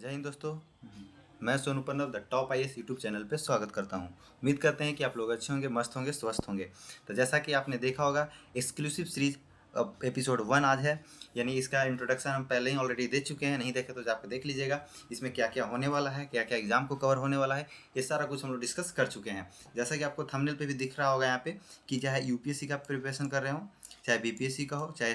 जय हिंद दोस्तों। मैं Sonu Pannav the top IAS YouTube channel पे स्वागत करता हूं। उम्मीद करते हैं कि आप लोग अच्छे होंगे, मस्त होंगे, स्वस्थ होंगे। तो जैसा कि आपने देखा होगा, एक्सक्लूसिव सीरीज एपिसोड 1 आज है। यानी इसका इंट्रोडक्शन हम पहले ही ऑलरेडी दे चुके हैं, नहीं देखे तो जाकर देख लीजिएगा। इसमें क्या क्या होने वाला है, क्या क्या एग्जाम को कवर होने वाला है, ये सारा कुछ हम लोग डिस्कस कर चुके हैं। जैसा कि आपको थंबनेल पे भी दिख रहा होगा यहाँ पे कि चाहे यूपीएससी का प्रिपरेशन कर रहे हो, चाहे बीपीएससी का हो, चाहे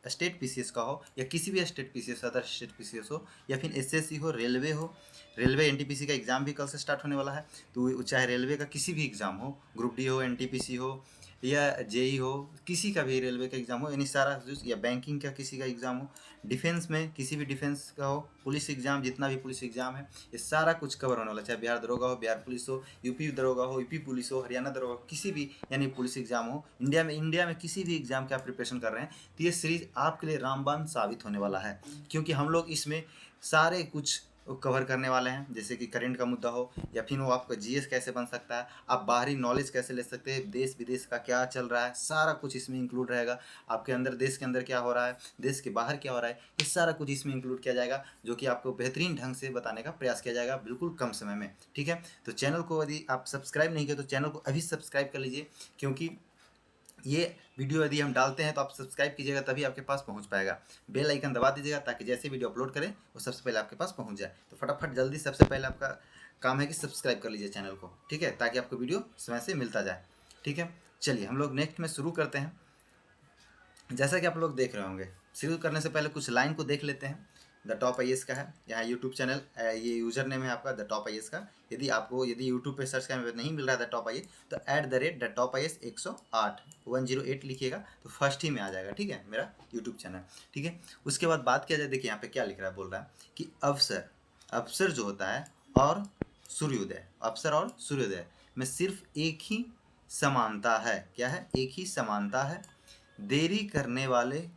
स्टेट पीसीएस का हो, या किसी भी state PCS, other state PCS हो, या फिर एसएससी हो, रेलवे हो। रेलवे एनटीपीसी का एग्ज़ाम भी कल से स्टार्ट होने वाला है। तो चाहे रेलवे का किसी भी एग्ज़ाम हो, ग्रुप डी हो, एनटीपीसी हो, या जेई हो, किसी का भी रेलवे का एग्ज़ाम हो, यानी सारा, या बैंकिंग का किसी का एग्ज़ाम हो, डिफेंस में किसी भी डिफेंस का हो, पुलिस एग्ज़ाम, जितना भी पुलिस एग्ज़ाम है, ये सारा कुछ कवर होने वाला है। चाहे बिहार दरोगा हो, बिहार पुलिस हो, यूपी दरोगा हो, यूपी पुलिस हो, हरियाणा दरोगा हो, किसी भी यानी पुलिस एग्ज़ाम हो, इंडिया में किसी भी एग्ज़ाम का प्रिपरेशन कर रहे हैं, तो ये सीरीज़ आपके लिए रामबाण साबित होने वाला है। क्योंकि हम लोग इसमें सारे कुछ कवर करने वाले हैं, जैसे कि करंट का मुद्दा हो, या फिर वो आपका जीएस कैसे बन सकता है, आप बाहरी नॉलेज कैसे ले सकते हैं, देश विदेश का क्या चल रहा है, सारा कुछ इसमें इंक्लूड रहेगा। आपके अंदर, देश के अंदर क्या हो रहा है, देश के बाहर क्या हो रहा है, ये सारा कुछ इसमें इंक्लूड किया जाएगा, जो कि आपको बेहतरीन ढंग से बताने का प्रयास किया जाएगा, बिल्कुल कम समय में। ठीक है, तो चैनल को यदि आप सब्सक्राइब नहीं किए तो चैनल को अभी सब्सक्राइब कर लीजिए, क्योंकि ये वीडियो यदि हम डालते हैं तो आप सब्सक्राइब कीजिएगा, तभी आपके पास पहुंच पाएगा। बेल आइकन दबा दीजिएगा ताकि जैसे वीडियो अपलोड करें वो सबसे पहले आपके पास पहुंच जाए। तो फटाफट जल्दी सबसे पहले आपका काम है कि सब्सक्राइब कर लीजिए चैनल को, ठीक है, ताकि आपको वीडियो समय से मिलता जाए। ठीक है, चलिए हम लोग नेक्स्ट में शुरू करते हैं। जैसा कि आप लोग देख रहे होंगे, शुरू करने से पहले कुछ लाइन को देख लेते हैं। द टॉप आईएएस का है यहाँ यूट्यूब चैनल, ये यूजर नेम है आपका द टॉप आईएएस का। यदि यूट्यूब पे सर्च करने पर नहीं मिल रहा है द टॉप आईएएस, तो @ द टॉप आईएएस 108 लिखिएगा तो फर्स्ट ही में आ जाएगा। ठीक है, मेरा यूट्यूब चैनल। ठीक है, उसके बाद बात किया जाए, देखिए यहाँ पे क्या लिख रहा है, बोल रहा है कि अवसर जो होता है और सूर्योदय, अवसर और सूर्योदय में सिर्फ एक ही समानता है। क्या है? एक ही समानता है। देरी करने वाले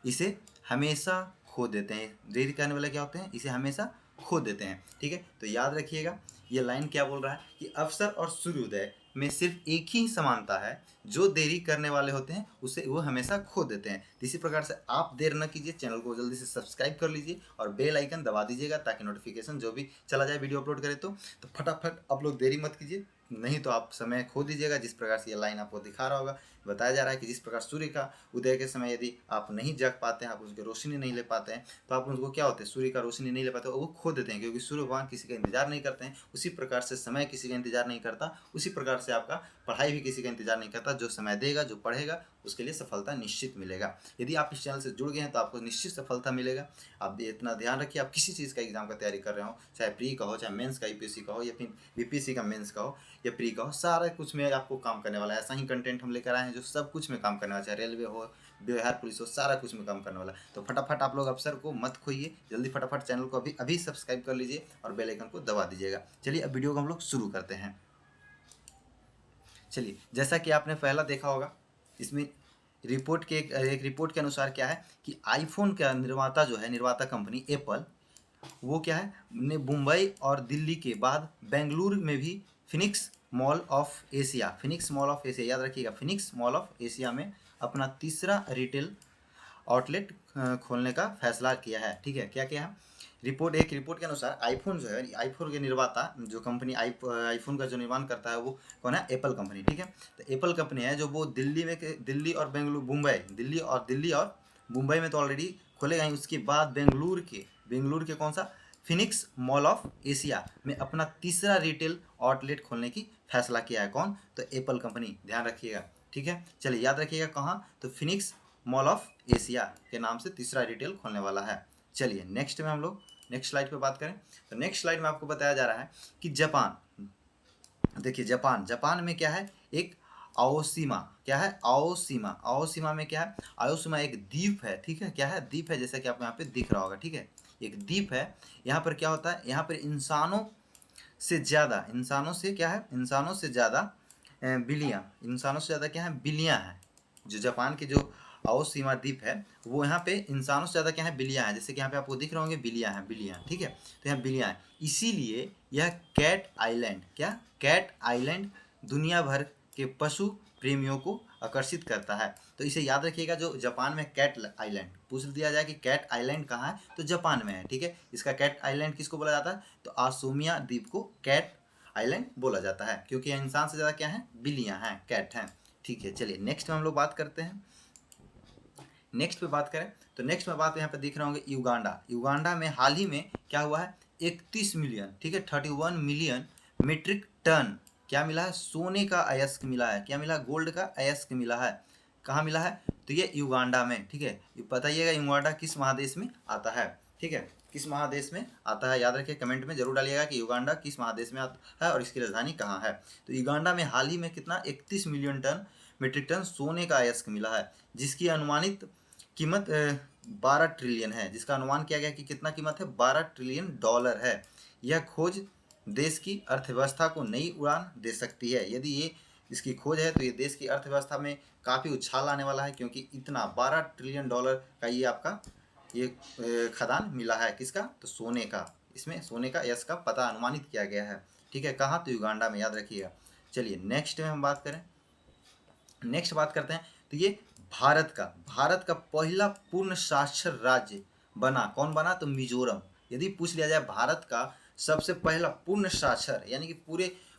इसे हमेशा खो देते हैं। देरी करने वाले क्या होते हैं? इसे हमेशा खो देते हैं। ठीक है, तो याद रखिएगा ये लाइन क्या बोल रहा है कि अवसर और सूर्योदय में सिर्फ एक ही समानता है, जो देरी करने वाले होते हैं उसे वो हमेशा खो देते हैं। तो इसी प्रकार से आप देर न कीजिए, चैनल को जल्दी से सब्सक्राइब कर लीजिए और बेल आइकन दबा दीजिएगा, ताकि नोटिफिकेशन जो भी चला जाए वीडियो अपलोड करें तो फटाफट आप लोग देरी मत कीजिए, नहीं तो आप समय खो दीजिएगा। जिस प्रकार से ये लाइन आपको दिखा रहा होगा, बताया जा रहा है कि जिस प्रकार सूर्य का उदय के समय यदि आप नहीं जग पाते हैं, आप उसकी रोशनी नहीं ले पाते हैं, तो आप उनको क्या होते हैं, सूर्य का रोशनी नहीं ले पाते, वो खो देते हैं, क्योंकि सूर्य भगवान किसी का इंतजार नहीं करते हैं। उसी प्रकार से समय किसी का इंतजार नहीं करता, उसी प्रकार से आपका पढ़ाई भी किसी का इंतजार नहीं करता। जो समय देगा, जो पढ़ेगा, उसके लिए सफलता निश्चित मिलेगा। यदि आप इस चैनल से जुड़ गए हैं तो आपको निश्चित सफलता मिलेगा। आप इतना ध्यान रखिए, आप किसी चीज़ का एग्जाम का तैयारी कर रहे हो, चाहे प्री का हो, चाहे मेंस का यूपीएससी का हो, या फिर बीपीएससी का मेंस का हो, या प्री का हो, सारा कुछ में आपको काम करने वाला है। ऐसा ही कंटेंट हम लेकर आए हैं जो सब कुछ में काम करने वाला है, चाहे रेलवे हो, बिहार पुलिस हो, सारा कुछ में काम करने वाला है। तो फटाफट आप लोग अवसर को मत खोइए, जल्दी फटाफट चैनल को अभी सब्सक्राइब कर लीजिए और बेल आइकन को दबा दीजिएगा। चलिए अब वीडियो को हम लोग शुरू करते हैं। चलिए, जैसा कि आपने पहला देखा होगा, इसमें रिपोर्ट के एक रिपोर्ट के अनुसार क्या है कि आईफोन का निर्माता जो है, निर्माता कंपनी एप्पल, वो क्या है ने मुंबई और दिल्ली के बाद बेंगलुरु में भी फिनिक्स मॉल ऑफ एशिया, याद रखिएगा, फिनिक्स मॉल ऑफ एशिया में अपना तीसरा रिटेल आउटलेट खोलने का फैसला किया है। ठीक है, क्या किया है? एक रिपोर्ट के अनुसार आईफोन जो है, आईफोन के निर्माता जो कंपनी आईफोन का जो निर्माण करता है वो कौन है? Apple company. ठीक है, तो एप्पल कंपनी है जो वो दिल्ली और मुंबई में तो ऑलरेडी खोलेगा ही, उसके बाद बेंगलुरु के कौन सा? फिनिक्स मॉल ऑफ एशिया में अपना तीसरा रिटेल आउटलेट खोलने की फैसला किया है। कौन? तो एप्पल कंपनी, ध्यान रखिएगा। ठीक है, चलिए याद रखिएगा कहाँ? तो फिनिक्स मॉल ऑफ एशिया के नाम से तीसरा रिटेल खोलने वाला है। चलिए नेक्स्ट में हम लोग नेक्स्ट स्लाइड पे बात करें, तो नेक्स्ट स्लाइड में आपको बताया जा रहा है कि जापान, देखिए जापान में क्या है? एक आओशिमा। क्या है? आओशिमा में क्या है? आओशिमा एक द्वीप है। ठीक है, क्या है? द्वीप है, जैसा कि आपको यहाँ पे दिख रहा होगा। ठीक है, एक द्वीप है। यहाँ पर क्या होता है? यहाँ पर इंसानों से क्या है? इंसानों से ज़्यादा क्या है? बिलियाँ हैं। जो जापान के जो आओशिमा द्वीप है, वो यहाँ पे इंसानों से ज़्यादा क्या है? बिलियाँ हैं। जैसे कि यहाँ पे आपको दिख रहे होंगे, बिलियाँ। ठीक है, तो यहाँ बिलियाँ हैं, इसीलिए यह कैट आइलैंड, क्या? कैट आइलैंड दुनिया भर के पशु प्रेमियों को आकर्षित करता है। तो इसे याद रखिएगा, जो जापान में कैट आइलैंड पूछ दिया जाए कि कैट आइलैंड कहाँ है, तो जापान में है। ठीक है, इसका कैट आइलैंड किसको बोला जाता है, तो आसुमिया द्वीप को कैट आइलैंड बोला जाता है, क्योंकि इंसान से ज़्यादा क्या है, बिल्लियाँ हैं, कैट हैं। ठीक है, चलिए नेक्स्ट में हम लोग बात करते हैं। नेक्स्ट पे बात करें तो नेक्स्ट में बात यहाँ पे दिख रहे होंगे युगांडा। युगांडा में हाल ही में क्या हुआ है, 31 मिलियन, ठीक है, 31 मिलियन मीट्रिक टन क्या मिला है, सोने का अयस्क मिला है। क्या मिला, गोल्ड का अयस्क मिला है। कहाँ मिला है, तो ये युगांडा में। ठीक है, बताइएगा युगांडा किस महादेश में आता है। ठीक है, किस महादेश में आता है, याद रखिए, कमेंट में जरूर डालिएगा कि युगांडा किस महादेश में आता है और इसकी राजधानी कहाँ है। तो युगांडा में हाल ही में कितना, 31 मिलियन टन मीट्रिक टन सोने का अयस्क मिला है, जिसकी अनुमानित कीमत 12 ट्रिलियन है। जिसका अनुमान किया गया कि कितना कीमत है, 12 ट्रिलियन डॉलर है। यह खोज देश की अर्थव्यवस्था को नई उड़ान दे सकती है। यदि ये इसकी खोज है तो ये देश की अर्थव्यवस्था में काफ़ी उछाल आने वाला है, क्योंकि इतना 12 ट्रिलियन डॉलर का ये आपका ये खदान मिला है। किसका, तो सोने का। इसमें सोने का यश का पता अनुमानित किया गया है। ठीक है, कहाँ, तो युगांडा में, याद रखिएगा। चलिए नेक्स्ट में हम बात करें, नेक्स्ट बात करते हैं। तो ये भारत का पहला पूर्ण साक्षर राज्य बना, कौन बना, तो मिजोरम। यदि पूछ लिया जाए भारत का सबसे पहला पूर्ण साक्षर, यानी कि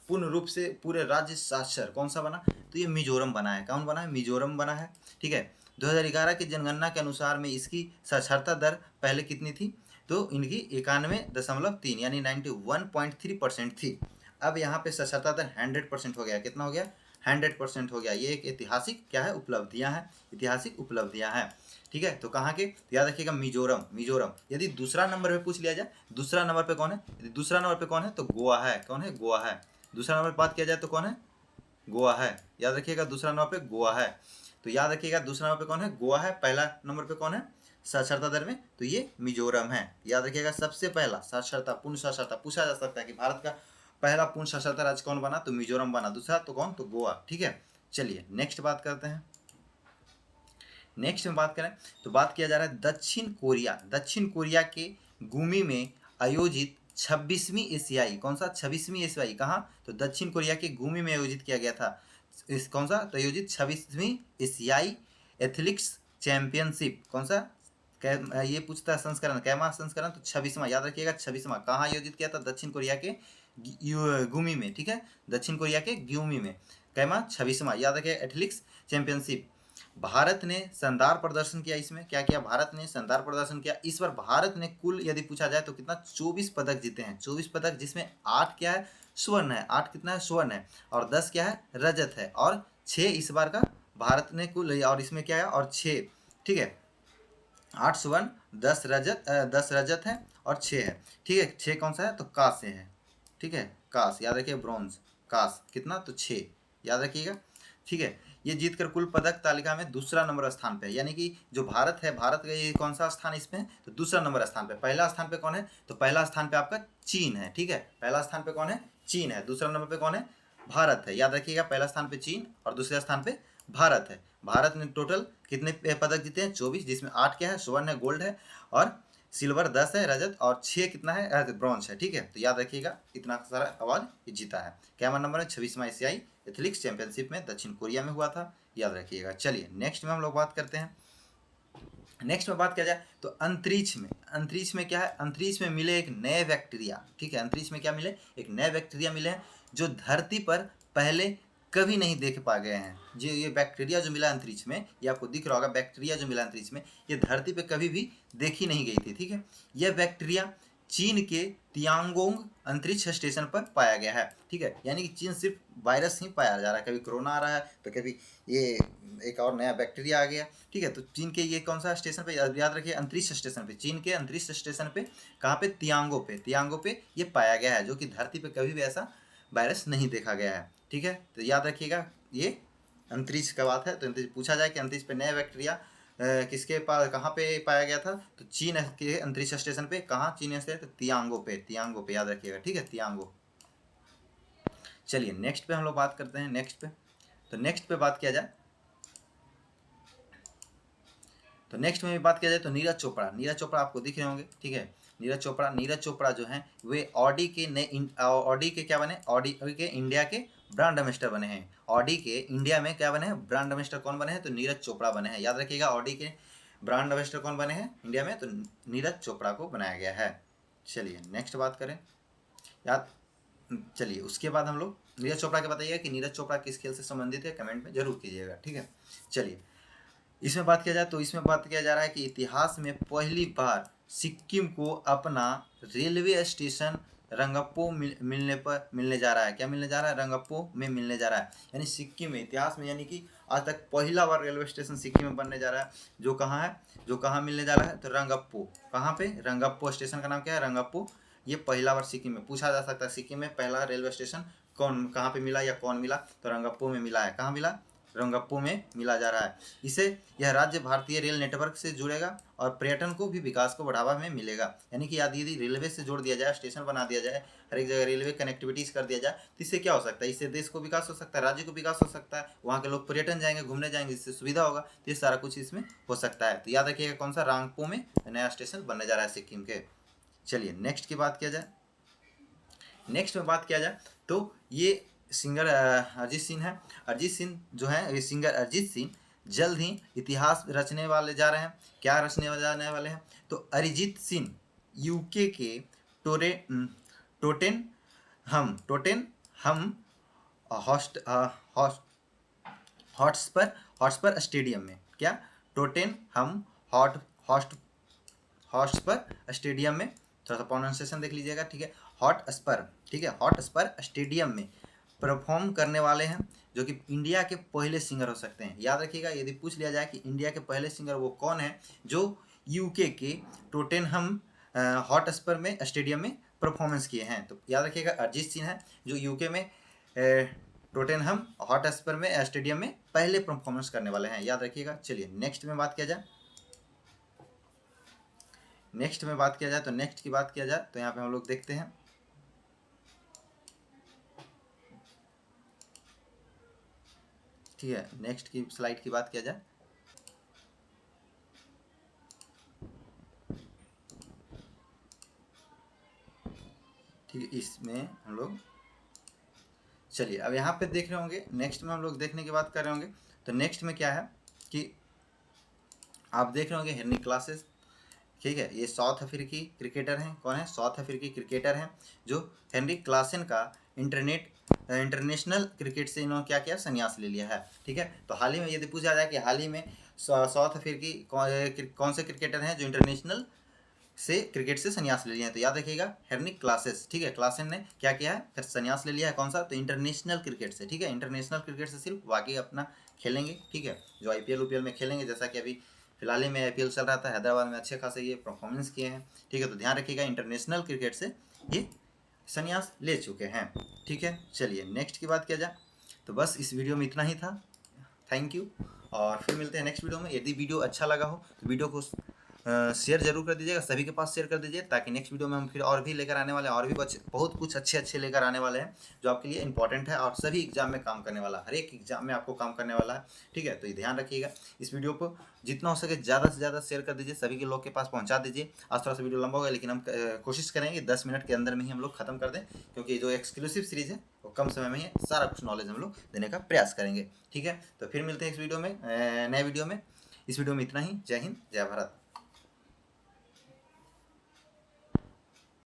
पूर्ण रूप से पूरे राज्य साक्षर कौन सा बना, तो ये मिजोरम बना है। कौन बना है, मिजोरम बना है। ठीक है, 2011 की जनगणना के अनुसार में इसकी साक्षरता दर पहले कितनी थी, तो इनकी 91.3 यानी 91.3% थी। अब यहाँ पे साक्षरता दर 100% हो गया। कितना हो गया, 100% हो गया। ये एक ऐतिहासिक क्या है, उपलब्धियां हैं, ऐतिहासिक उपलब्धियां हैं। ठीक है, तो कहाँ के, याद रखिएगा, मिजोरम। यदि दूसरा नंबर पे पूछ लिया जाए, दूसरा नंबर पे कौन है, यदि दूसरा नंबर पे कौन है, तो गोवा है। कौन है, गोवा है। दूसरा नंबर पर बात किया जाए तो कौन है, गोवा है। याद रखिएगा, दूसरा नंबर पे गोवा है। तो याद रखिएगा, दूसरा नंबर पे कौन है, गोवा है। पहला नंबर पे कौन है साक्षरता दर में, तो ये मिजोरम है। याद रखिएगा, सबसे पहला साक्षरता, पूर्ण साक्षरता पूछा जा सकता है कि भारत का पहला पूर्ण साक्षरता राज्य कौन बना, तो मिजोरम बना। दूसरा तो कौन, तो गोवा। ठीक है, चलिए नेक्स्ट बात करते हैं। नेक्स्ट में बात करें तो बात किया जा रहा है दक्षिण कोरिया के गुमी में आयोजित 26वीं एशियाई, कौन सा, 26वीं एशियाई, कहाँ, तो दक्षिण कोरिया के गुमी में आयोजित किया गया था। इस कौन सा, तो आयोजित 26वीं एशियाई एथलेटिक्स चैंपियनशिप, कौन सा, ये पूछता है संस्करण, कैमा संस्करण, तो 26वां। याद रखिएगा, 26वां। कहाँ आयोजित किया था, दक्षिण कोरिया के गुमी में। ठीक है, दक्षिण कोरिया के गुमी में, कैमा 26वां। याद रखिएगा, एथलेटिक्स चैंपियनशिप। भारत ने शानदार प्रदर्शन किया। इसमें क्या किया, भारत ने शानदार प्रदर्शन किया। इस बार भारत ने कुल यदि पूछा जाए तो कितना, 24 पदक जीते हैं। 24 पदक, जिसमें 8 क्या है, स्वर्ण है। 8 कितना है, स्वर्ण है। और 10 क्या है, रजत है। और 6 इस बार का भारत ने कुल, और इसमें क्या है, और 6, ठीक है, 8 स्वर्ण, 10 रजत है और 6 है। ठीक है, 6 कौन सा है, तो कांस्य है। ठीक है, कांस्य, याद रखिए, ब्रॉन्ज, कांस्य कितना, तो 6, याद रखिएगा। ठीक है, ये जीतकर कुल पदक तालिका में दूसरा नंबर स्थान पे है। यानी कि जो भारत है, भारत का ये कौन सा स्थान इसमें, तो दूसरा नंबर स्थान पे। पहला स्थान पे कौन है, तो पहला स्थान पे आपका चीन है। ठीक है, पहला स्थान पे कौन है, चीन है। दूसरा नंबर पे कौन है, भारत है। याद रखिएगा, पहला स्थान पे चीन और दूसरे स्थान पे भारत है। भारत ने टोटल कितने पदक जीते हैं, 24, जिसमें 8 क्या है, स्वर्ण है, गोल्ड है, और सिल्वर 10 है, रजत, और 6 कितना है, ब्रॉन्ज है। ठीक है, तो याद रखिएगा, इतना सारा अवार्ड जीता है। क्या नंबर है, 26वां एशियाई एथलेटिक्स चैंपियनशिप में दक्षिण कोरिया में हुआ था। याद रखिएगा। चलिए नेक्स्ट में हम लोग बात करते हैं। नेक्स्ट में बात किया जाए तो अंतरिक्ष में क्या है, अंतरिक्ष में मिले एक नए बैक्टीरिया। ठीक है, अंतरिक्ष में क्या मिले, एक नए बैक्टीरिया मिले हैं, जो धरती पर पहले कभी नहीं देख पा गए हैं। जो ये बैक्टीरिया जो मिला अंतरिक्ष में, ये आपको दिख रहा होगा, बैक्टीरिया जो मिला अंतरिक्ष में, ये धरती पे कभी भी देखी नहीं गई थी। ठीक है, यह बैक्टीरिया चीन के तियांगोंग अंतरिक्ष स्टेशन पर पाया गया है। ठीक है, यानी कि चीन सिर्फ वायरस ही पाया जा रहा है। कभी कोरोना आ रहा है, तो कभी ये एक और नया बैक्टीरिया आ गया। ठीक है, तो चीन के ये कौन सा स्टेशन पे, याद रखिए, अंतरिक्ष स्टेशन पे, चीन के अंतरिक्ष स्टेशन पे, कहाँ पे, तियांगो पे ये पाया गया है, जो कि धरती पे कभी भी ऐसा वायरस नहीं देखा गया है। ठीक है, तो याद रखिएगा, ये अंतरिक्ष का बात है। तो अंतरिक्ष पूछा जाए कि अंतरिक्ष पे नया बैक्टीरिया किसके पास, कहाँ पे पाया गया था, तो चीन के अंतरिक्ष स्टेशन पे। कहाँ, चीन स्टेशन, तियांगो पे, याद रखिएगा। ठीक है, तियांगो। चलिए नेक्स्ट पे हम लोग बात करते हैं। नेक्स्ट पे बात किया जाए तो नेक्स्ट में भी बात किया जाए तो नीरज चोपड़ा आपको दिख रहे होंगे। ठीक है, नीरज चोपड़ा जो हैं वे ऑडी के क्या बने, ऑडी के इंडिया के ब्रांड एम्बेसडर बने हैं। ऑडी के इंडिया में क्या बने हैं, ब्रांड एम्बेसडर कौन बने हैं, तो नीरज चोपड़ा बने हैं। याद रखिएगा, ऑडी के ब्रांड एम्बेसडर कौन बने हैं इंडिया में, तो नीरज चोपड़ा को बनाया गया है। चलिए नेक्स्ट बात करें। याद चलिए उसके बाद हम लोग नीरज चोपड़ा के बताइएगा कि नीरज चोपड़ा किस खेल से संबंधित है, कमेंट में जरूर कीजिएगा, ठीक है। चलिए इसमें बात किया जाए तो इसमें बात किया जा रहा है कि इतिहास में पहली बार सिक्किम को अपना रेलवे स्टेशन रंगप्पो मिलने जा रहा है। क्या मिलने जा रहा है, रंगप्पो में मिलने जा रहा है। यानी सिक्किम में इतिहास में, यानी कि आज तक पहला बार रेलवे स्टेशन सिक्किम में बनने जा रहा है। जो कहाँ है, जो कहाँ मिलने जा रहा है, तो रंगप्पो। कहाँ पे, रंगप्पो स्टेशन का नाम क्या है, रंगप्पो। ये पहला बार सिक्किम में पूछा जा सकता है, सिक्किम में पहला रेलवे स्टेशन कौन, कहाँ पे मिला या कौन मिला, तो रंगप्पो में मिला है। कहाँ मिला, रंगप्पो में मिला जा रहा है। इसे यह राज्य भारतीय रेल नेटवर्क से जुड़ेगा और पर्यटन को भी विकास को बढ़ावा में मिलेगा। यानी कि यदि रेलवे से जोड़ दिया जाए, स्टेशन बना दिया जाए, हर एक जगह रेलवे कनेक्टिविटीज कर दिया जाए, तो इससे क्या हो सकता है, इससे देश को विकास हो सकता है, राज्य को विकास हो सकता है, वहाँ के लोग पर्यटन जाएंगे, घूमने जाएंगे, इससे सुविधा होगा। तो ये सारा कुछ इसमें हो सकता है। तो याद रखिएगा कौन सा, रंगपो में नया स्टेशन बनने जा रहा है सिक्किम के। चलिए नेक्स्ट की बात किया जाए। नेक्स्ट में बात किया जाए तो ये सिंगर अरिजीत सिंह है। अरिजीत सिंह जो है, ये सिंगर अरिजीत सिंह जल्द ही इतिहास रचने वाले जा रहे हैं। क्या रचने जाने वाले हैं, तो अरिजीत सिंह यूके के टोटेन हम हॉटस्पर स्टेडियम में, क्या, टोटेन हम हॉटस्पर स्टेडियम में, थोड़ा सा प्रोनाउंसिएशन देख लीजिएगा, ठीक है, हॉटस्पर, ठीक है, हॉटस्पर स्टेडियम में परफॉर्म करने वाले हैं, जो कि इंडिया के पहले सिंगर हो सकते हैं। याद रखिएगा, यदि पूछ लिया जाए कि इंडिया के पहले सिंगर वो कौन है जो यूके के टोटेनहम हॉटस्पर में स्टेडियम में परफॉर्मेंस किए हैं, तो याद रखिएगा अरिजीत सिंह है, जो यूके में टोटेनहम हॉटस्पर में स्टेडियम में पहले परफॉर्मेंस करने वाले हैं। याद रखिएगा। चलिए नेक्स्ट में बात किया जाए। नेक्स्ट में बात किया जाए तो नेक्स्ट की बात किया जाए तो यहाँ पे हम लोग देखते हैं, ठीक है, नेक्स्ट की स्लाइड की बात किया जाए। ठीक है, इसमें हम लोग, चलिए अब यहाँ पे देख रहे होंगे, नेक्स्ट में हम लोग देखने की बात कर रहे होंगे। तो नेक्स्ट में क्या है कि आप देख रहे होंगे हेनरी क्लासेस, ठीक है, ये साउथ अफ्रीकी क्रिकेटर हैं। कौन है, साउथ अफ्रीकी क्रिकेटर हैं, जो हेनरी क्लासन का इंटरनेशनल क्रिकेट से इन्होंने क्या किया, संन्यास ले लिया है। ठीक है, तो हाल ही में यदि पूछा जाए कि हाल ही में साउथ अफ्रीकी कौन से क्रिकेटर हैं जो इंटरनेशनल से क्रिकेट से संन्यास ले लिया है, तो याद रखिएगा हेनरी क्लासेस। ठीक है, क्लासन ने क्या किया है, फिर संन्यास ले लिया है, कौन सा, तो इंटरनेशनल क्रिकेट से। ठीक है, इंटरनेशनल क्रिकेट से सिर्फ बाकी अपना खेलेंगे, ठीक है, जो आईपीएल में खेलेंगे, जैसा कि अभी फिलहाल ही में आईपीएल चल रहा था, हैदराबाद में अच्छे खासे ये परफॉर्मेंस किए हैं। ठीक है, तो ध्यान रखिएगा इंटरनेशनल क्रिकेट से ये संन्यास ले चुके हैं। ठीक है, चलिए नेक्स्ट की बात किया जाए तो बस इस वीडियो में इतना ही था। थैंक यू, और फिर मिलते हैं नेक्स्ट वीडियो में। यदि वीडियो अच्छा लगा हो तो वीडियो को शेयर जरूर कर दीजिएगा, सभी के पास शेयर कर दीजिए, ताकि नेक्स्ट वीडियो में हम फिर और भी लेकर आने वाले हैं, और भी बहुत कुछ अच्छे लेकर आने वाले हैं, जो आपके लिए इंपॉर्टेंट है और सभी एग्जाम में काम करने वाला, हर एक एग्जाम में आपको काम करने वाला है। ठीक है, तो ये ध्यान रखिएगा। इस वीडियो को जितना हो सके ज़्यादा से ज़्यादा शेयर कर दीजिए, सभी के लोग के पास पहुँचा दीजिए। आज थोड़ा सा वीडियो लंबा हो गया, लेकिन हम कोशिश करेंगे 10 मिनट के अंदर में ही हम लोग खत्म कर दें, क्योंकि जो एक्सक्लूसिव सीरीज़ है वो कम समय में ही सारा कुछ नॉलेज हम लोग देने का प्रयास करेंगे। ठीक है, तो फिर मिलते हैं इस वीडियो में, नए वीडियो में। इस वीडियो में इतना ही। जय हिंद, जय भारत।